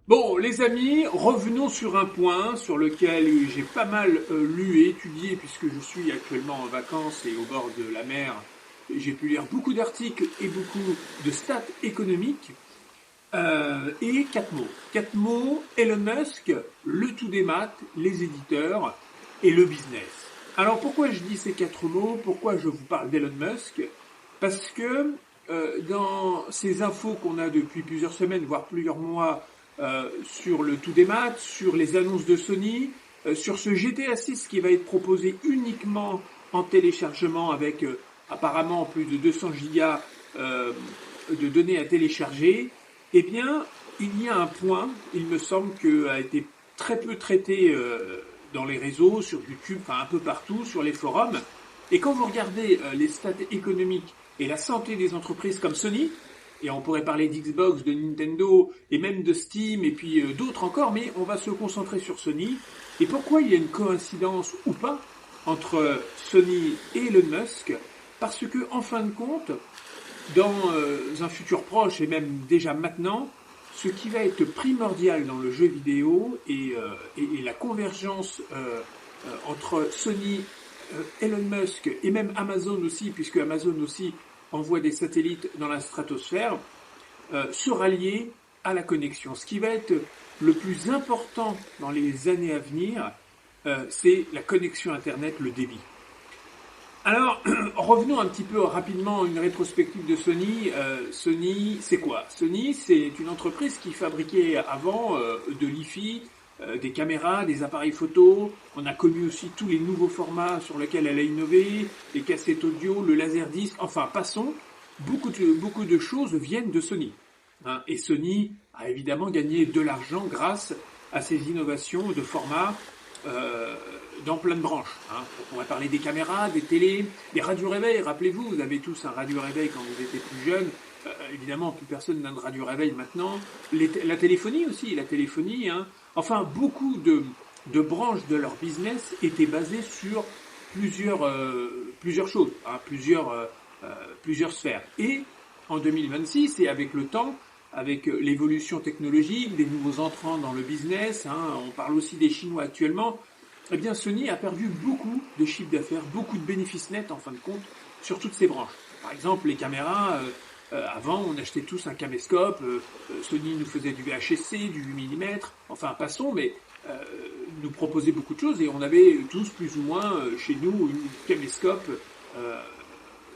Bon, les amis, revenons sur un point sur lequel j'ai pas mal lu et étudié puisque je suis actuellement en vacances et au bord de la mer. J'ai pu lire beaucoup d'articles et beaucoup de stats économiques. Et quatre mots. Quatre mots, Elon Musk, le tout des maths, les éditeurs et le business. Alors pourquoi je dis ces quatre mots? Pourquoi je vous parle d'Elon Musk? Parce que dans ces infos qu'on a depuis plusieurs semaines, voire plusieurs mois, sur le tout des maths, sur les annonces de Sony, sur ce GTA 6 qui va être proposé uniquement en téléchargement avec apparemment plus de 200 gigas de données à télécharger, eh bien, il y a un point, il me semble, qui a été très peu traité dans les réseaux, sur YouTube, enfin un peu partout, sur les forums. Et quand vous regardez les stats économiques et la santé des entreprises comme Sony, et on pourrait parler d'Xbox, de Nintendo, et même de Steam, et puis d'autres encore, mais on va se concentrer sur Sony. Et pourquoi il y a une coïncidence ou pas entre Sony et Elon Musk? Parce que, en fin de compte, dans un futur proche et même déjà maintenant, ce qui va être primordial dans le jeu vidéo et la convergence entre Sony, Elon Musk et même Amazon aussi, puisque Amazon aussi envoie des satellites dans la stratosphère, sera lié à la connexion. Ce qui va être le plus important dans les années à venir, c'est la connexion Internet, le débit. Alors, revenons un petit peu rapidement à une rétrospective de Sony. Sony, c'est quoi? Sony, c'est une entreprise qui fabriquait avant de l'IFI, des caméras, des appareils photo. On a connu aussi tous les nouveaux formats sur lesquels elle a innové, les cassettes audio, le laserdisc. Enfin, passons. Beaucoup de choses viennent de Sony. Hein. Et Sony a évidemment gagné de l'argent grâce à ces innovations de format euh, dans plein de branches. Hein. On pourrait parler des caméras, des télés, des radios-réveils. Rappelez-vous, vous avez tous un radio-réveil quand vous étiez plus jeune. Évidemment, plus personne n'a de radio-réveil maintenant. La téléphonie aussi, la téléphonie. Hein. Enfin, beaucoup de branches de leur business étaient basées sur plusieurs choses, hein, plusieurs sphères. Et en 2026, et avec le temps, avec l'évolution technologique, des nouveaux entrants dans le business, hein, on parle aussi des Chinois actuellement, eh bien Sony a perdu beaucoup de chiffre d'affaires, beaucoup de bénéfices nets en fin de compte sur toutes ces branches. Par exemple, les caméras, avant on achetait tous un caméscope, Sony nous faisait du VHC, du 8 mm, enfin passons, mais nous proposait beaucoup de choses et on avait tous plus ou moins chez nous une caméscope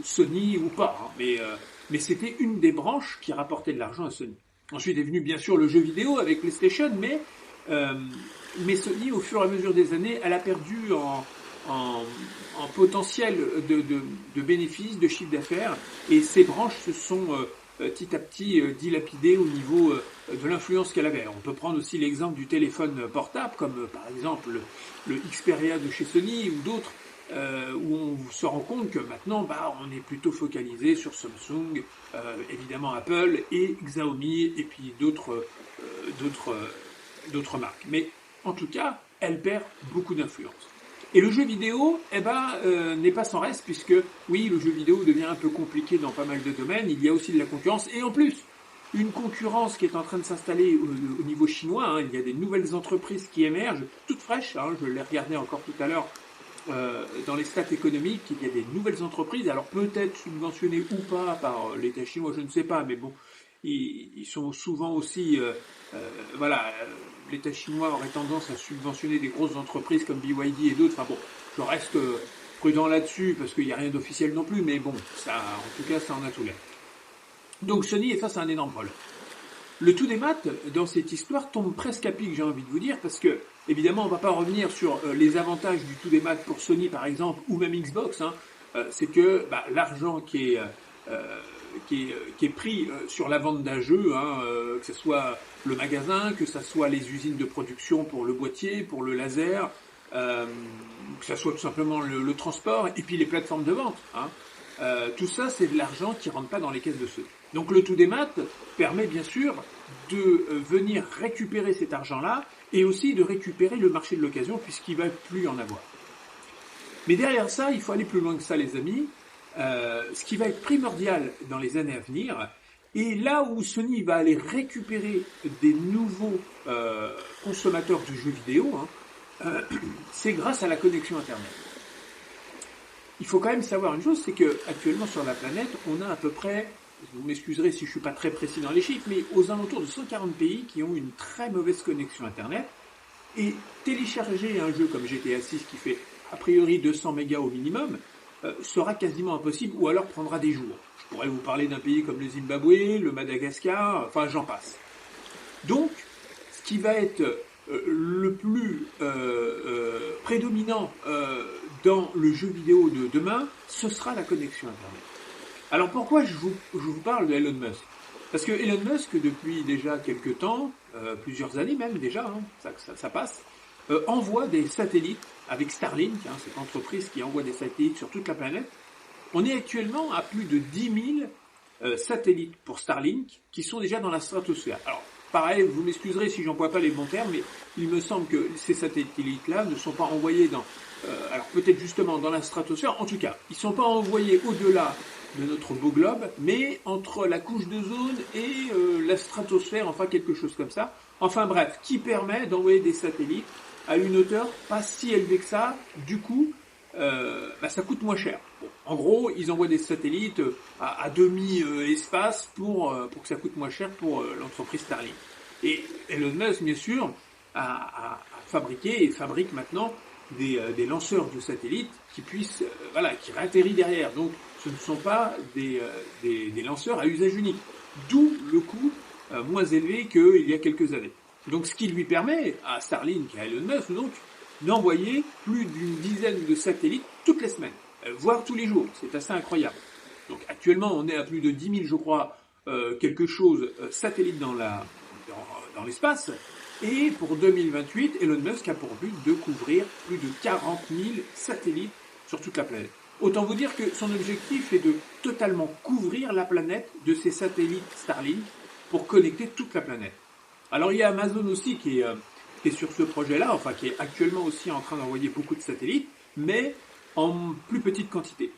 Sony ou pas, hein, mais c'était une des branches qui rapportait de l'argent à Sony. Ensuite est venu bien sûr le jeu vidéo avec PlayStation, euh, mais Sony, au fur et à mesure des années, elle a perdu en potentiel de bénéfices, de chiffre d'affaires, et ces branches se sont petit à petit dilapidées au niveau de l'influence qu'elle avait. On peut prendre aussi l'exemple du téléphone portable, comme par exemple le Xperia de chez Sony ou d'autres, où on se rend compte que maintenant, bah, on est plutôt focalisé sur Samsung, évidemment Apple et Xiaomi, et puis d'autres marques. Mais en tout cas, elle perd beaucoup d'influence. Et le jeu vidéo, eh ben, n'est pas sans reste, puisque oui, le jeu vidéo devient un peu compliqué dans pas mal de domaines, il y a aussi de la concurrence, et en plus, une concurrence qui est en train de s'installer au niveau chinois, hein, il y a des nouvelles entreprises qui émergent, toutes fraîches, hein, je l'ai regardé encore tout à l'heure, dans les stats économiques, il y a des nouvelles entreprises, alors peut-être subventionnées ou pas par l'État chinois, je ne sais pas, mais bon, ils sont souvent aussi, voilà, l'État chinois aurait tendance à subventionner des grosses entreprises comme BYD et d'autres. Enfin bon, je reste prudent là-dessus parce qu'il n'y a rien d'officiel non plus, mais bon, ça, en tout cas, ça en a tout l'air. Donc Sony est face à un énorme problème. Le tout des maths, dans cette histoire, tombe presque à pic, j'ai envie de vous dire, parce que, évidemment, on ne va pas revenir sur les avantages du tout des maths pour Sony, par exemple, ou même Xbox. Hein. C'est que bah, l'argent qui est pris sur la vente d'un jeu, hein, que ce soit le magasin, que ce soit les usines de production pour le boîtier, pour le laser, que ce soit tout simplement le transport, et puis les plateformes de vente. Hein. Tout ça, c'est de l'argent qui ne rentre pas dans les caisses de ceux. Donc le tout des maths permet bien sûr de venir récupérer cet argent-là et aussi de récupérer le marché de l'occasion puisqu'il ne va plus en avoir. Mais derrière ça, il faut aller plus loin que ça les amis. Ce qui va être primordial dans les années à venir, Et là où Sony va aller récupérer des nouveaux consommateurs de jeux vidéo, c'est grâce à la connexion Internet. Il faut quand même savoir une chose, c'est que actuellement sur la planète, on a à peu près, vous m'excuserez si je suis pas très précis dans les chiffres, mais aux alentours de 140 pays qui ont une très mauvaise connexion Internet. Et télécharger un jeu comme GTA 6 qui fait a priori 200 mégas au minimum sera quasiment impossible ou alors prendra des jours. Je pourrais vous parler d'un pays comme le Zimbabwe, le Madagascar, enfin j'en passe. Donc, ce qui va être le plus prédominant dans le jeu vidéo de demain, ce sera la connexion Internet. Alors pourquoi je vous parle de Elon Musk? Parce que Elon Musk, depuis déjà quelques temps, plusieurs années même déjà, ça passe, envoie des satellites avec Starlink, cette entreprise qui envoie des satellites sur toute la planète. On est actuellement à plus de 10 000 satellites pour Starlink qui sont déjà dans la stratosphère. Alors, pareil, vous m'excuserez si j'emploie pas les bons termes, mais il me semble que ces satellites-là ne sont pas envoyés alors peut-être justement dans la stratosphère, en tout cas, ils ne sont pas envoyés au-delà de notre beau globe, mais entre la couche d'ozone et la stratosphère, enfin quelque chose comme ça. Enfin bref, qui permet d'envoyer des satellites à une hauteur pas si élevée que ça, du coup, ça coûte moins cher. Bon, en gros, ils envoient des satellites à demi-espace pour que ça coûte moins cher pour l'entreprise Starlink. Et Elon Musk, bien sûr, a fabriqué et fabrique maintenant des lanceurs de satellites qui puissent, qui réatterrissent derrière. Donc, ce ne sont pas des lanceurs à usage unique. D'où le coût moins élevé qu'il y a quelques années. Donc, ce qui lui permet à Starlink et à Elon Musk, donc, d'envoyer plus d'une dizaine de satellites toutes les semaines, voire tous les jours. C'est assez incroyable. Donc, actuellement, on est à plus de 10 000, je crois, satellites dans l'espace. Et pour 2028, Elon Musk a pour but de couvrir plus de 40 000 satellites sur toute la planète. Autant vous dire que son objectif est de totalement couvrir la planète de ces satellites Starlink pour connecter toute la planète. Alors il y a Amazon aussi qui est sur ce projet-là, enfin qui est actuellement aussi en train d'envoyer beaucoup de satellites, mais en plus petite quantité.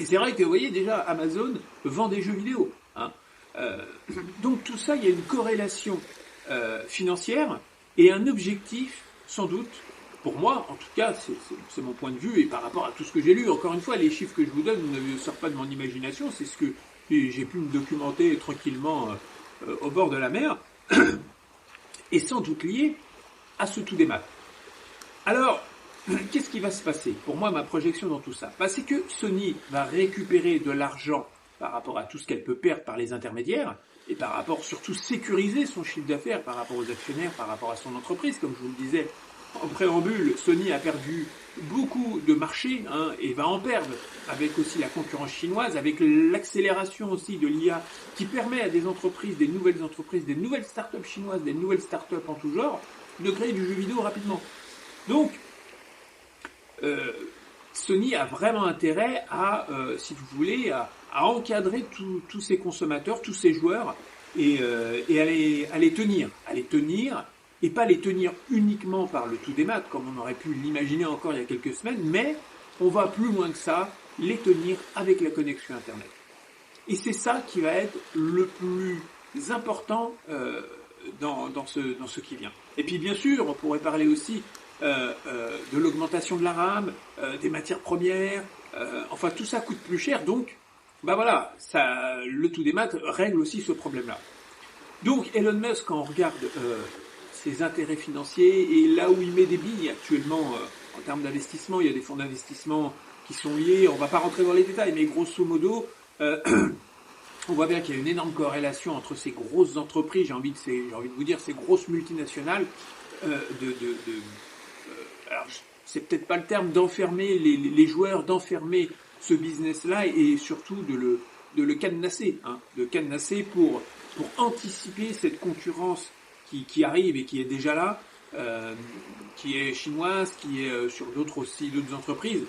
Et c'est vrai que vous voyez déjà Amazon vend des jeux vidéo. Donc tout ça, il y a une corrélation financière et un objectif, sans doute, pour moi, en tout cas, c'est mon point de vue, et par rapport à tout ce que j'ai lu, encore une fois, les chiffres que je vous donne ne sortent pas de mon imagination, c'est ce que j'ai pu me documenter tranquillement au bord de la mer, et sans doute lié à ce tout démat. Alors, qu'est-ce qui va se passer? Pour moi, ma projection dans tout ça, c'est que Sony va récupérer de l'argent par rapport à tout ce qu'elle peut perdre par les intermédiaires, et par rapport, surtout, sécuriser son chiffre d'affaires par rapport aux actionnaires, par rapport à son entreprise. Comme je vous le disais en préambule, Sony a perdu beaucoup de marchés, et va en perdre, avec aussi la concurrence chinoise, avec l'accélération aussi de l'IA, qui permet à des nouvelles startups chinoises, des nouvelles startups en tout genre, de créer du jeu vidéo rapidement. Donc, Sony a vraiment intérêt à, si vous voulez, à encadrer tous ces consommateurs, tous ces joueurs, et à les tenir, et pas les tenir uniquement par le tout démat, comme on aurait pu l'imaginer encore il y a quelques semaines, mais on va plus loin que ça, les tenir avec la connexion Internet. Et c'est ça qui va être le plus important dans ce qui vient. Et puis bien sûr, on pourrait parler aussi de l'augmentation de la RAM, des matières premières, enfin tout ça coûte plus cher, donc le tout démat règle aussi ce problème-là. Donc Elon Musk, quand on regarde ses intérêts financiers et là où il met des billes actuellement en termes d'investissement, il y a des fonds d'investissement qui sont liés, on ne va pas rentrer dans les détails, mais grosso modo, on voit bien qu'il y a une énorme corrélation entre ces grosses entreprises, j'ai envie de vous dire ces grosses multinationales, alors c'est peut-être pas le terme d'enfermer les joueurs, d'enfermer ce business-là et surtout de le cadenasser, pour anticiper cette concurrence qui arrive et qui est déjà là, qui est chinoise, qui est sur d'autres entreprises,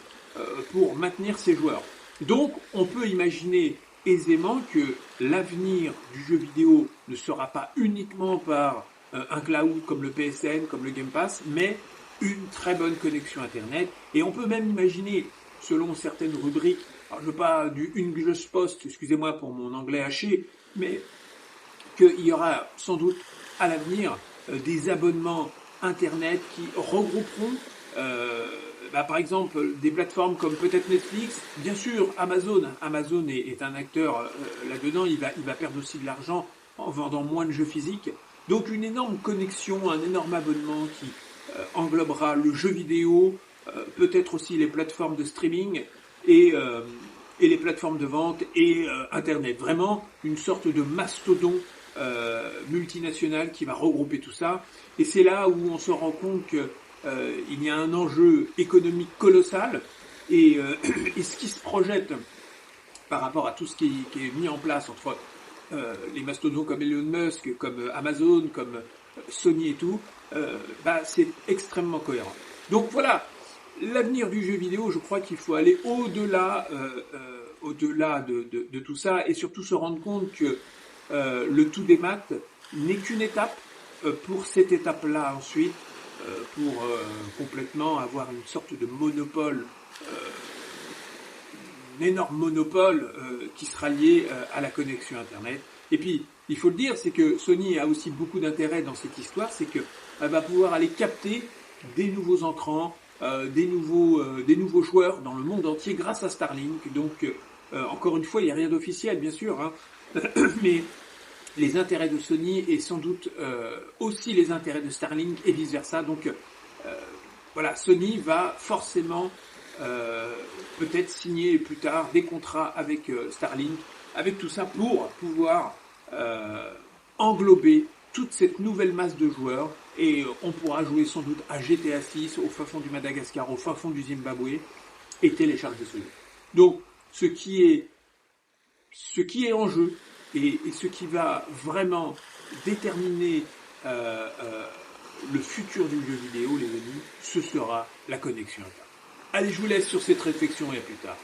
pour maintenir ces joueurs. Donc, on peut imaginer aisément que l'avenir du jeu vidéo ne sera pas uniquement par un cloud comme le PSN, comme le Game Pass, mais une très bonne connexion Internet. Et on peut même imaginer, selon certaines rubriques, alors je veux pas du English Post, excusez-moi pour mon anglais haché, mais qu'il y aura sans doute à l'avenir des abonnements Internet qui regrouperont, par exemple, des plateformes comme peut-être Netflix, bien sûr Amazon. Amazon est un acteur là-dedans, il va perdre aussi de l'argent en vendant moins de jeux physiques. Donc une énorme connexion, un énorme abonnement qui englobera le jeu vidéo, peut-être aussi les plateformes de streaming et, euh, et les plateformes de vente et Internet. Vraiment une sorte de mastodon multinational qui va regrouper tout ça. Et c'est là où on se rend compte qu'il y a un enjeu économique colossal et ce qui se projette par rapport à tout ce qui est mis en place entre les mastodons comme Elon Musk, comme Amazon, comme Sony et tout, c'est extrêmement cohérent. Donc voilà, l'avenir du jeu vidéo, je crois qu'il faut aller au-delà de tout ça et surtout se rendre compte que le tout des maths n'est qu'une étape pour cette étape-là ensuite, pour complètement avoir une sorte de monopole, un énorme monopole qui sera lié à la connexion Internet. Et puis, il faut le dire, c'est que Sony a aussi beaucoup d'intérêt dans cette histoire, c'est qu'elle va pouvoir aller capter des nouveaux entrants, des nouveaux joueurs dans le monde entier grâce à Starlink. Donc, encore une fois, il n'y a rien d'officiel, bien sûr, hein, mais les intérêts de Sony et sans doute aussi les intérêts de Starlink et vice-versa. Donc, voilà, Sony va forcément peut-être signer plus tard des contrats avec Starlink, avec tout ça pour pouvoir englober toute cette nouvelle masse de joueurs et on pourra jouer sans doute à GTA 6 au fin fond du Madagascar, au fin fond du Zimbabwe et télécharger ce jeu. Donc ce qui est en jeu et ce qui va vraiment déterminer le futur du jeu vidéo, les amis, ce sera la connexion Internet. Allez, je vous laisse sur cette réflexion et à plus tard.